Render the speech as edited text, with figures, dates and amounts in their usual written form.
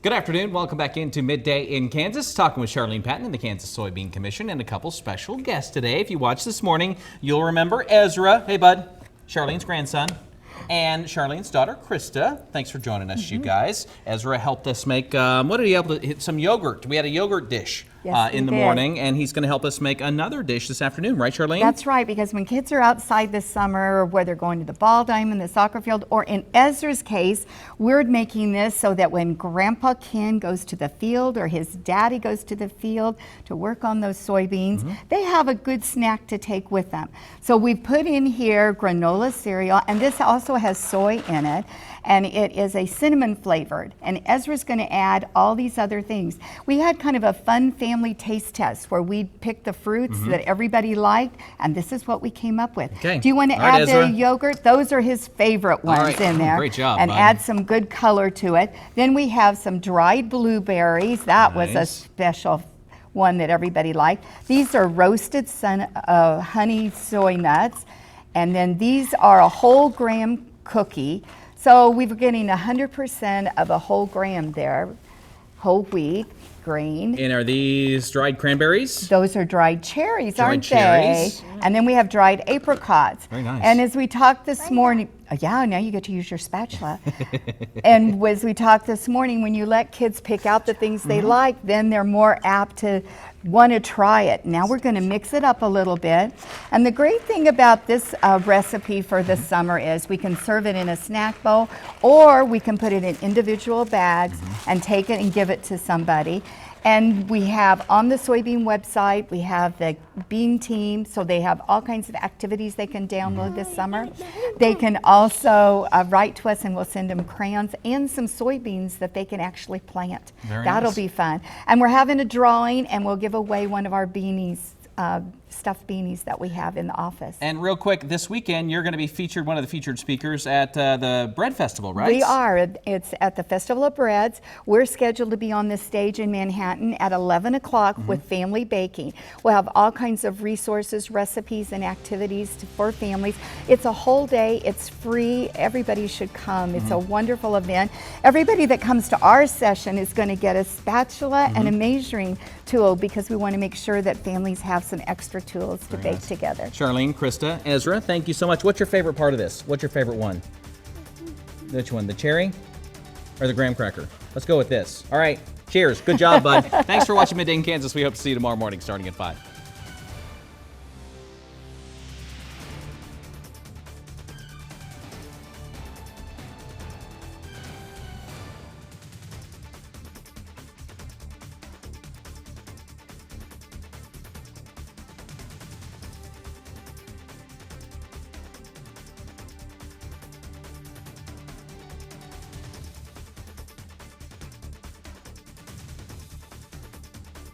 Good afternoon. Welcome back into Midday in Kansas. Talking with Charlene Patton and the Kansas Soybean Commission and a couple special guests today. If you watched this morning, you'll remember Ezra. Hey, bud. Charlene's grandson. And Charlene's daughter, Krista. Thanks for joining us, you guys. Ezra helped us make, what did he help us hit? Some yogurt. We had a yogurt dish in the morning, and he's going to help us make another dish this afternoon, right, Charlene? That's right, because when kids are outside this summer, whether they're going to the ball diamond, the soccer field, or in Ezra's case, we're making this so that when Grandpa Ken goes to the field or his daddy goes to the field to work on those soybeans, they have a good snack to take with them. So we put in here granola cereal, and this also has soy in it, and it is a cinnamon flavored, and Ezra's going to add all these other things. We had kind of a fun family taste test where we picked the fruits that everybody liked, and this is what we came up with. Okay. Do you want to add the yogurt? Those are his favorite ones in there. Great job, and bud. add some good color to it. Then we have some dried blueberries. That was a special one that everybody liked. These are roasted honey soy nuts, and then these are a whole gram cookie. So we're getting 100% of a whole gram there, whole wheat, grain. And are these dried cranberries? Those are dried cherries, aren't cherries. they? And then we have dried apricots. Very nice. And as we talked this morning, yeah, now you get to use your spatula. And as we talked this morning, when you let kids pick out the things they like, then they're more apt to want to try it. Now we're going to mix it up a little bit. And the great thing about this recipe for the summer is we can serve it in a snack bowl, or we can put it in individual bags and take it and give it to somebody. And we have on the soybean website, we have the bean team, so they have all kinds of activities they can download this summer. They can also write to us, and we'll send them crayons and some soybeans that they can actually plant. That'll be fun. And we're having a drawing, and we'll give away one of our beanies, stuffed beanies that we have in the office. And real quick, this weekend you're going to be featured, one of the featured speakers at the Bread Festival, right? We are. It's at the Festival of Breads. We're scheduled to be on this stage in Manhattan at 11 o'clock with family baking. We'll have all kinds of resources, recipes, and activities for families. It's a whole day. It's free. Everybody should come. It's a wonderful event. Everybody that comes to our session is going to get a spatula and a measuring tool, because we want to make sure that families have some extra tools to bake together. Charlene, Krista, Ezra, thank you so much. What's your favorite part of this? What's your favorite one? Which one, the cherry or the graham cracker? Let's go with this. All right, cheers. Good job, bud. Thanks for watching Midday in Kansas. We hope to see you tomorrow morning starting at 5.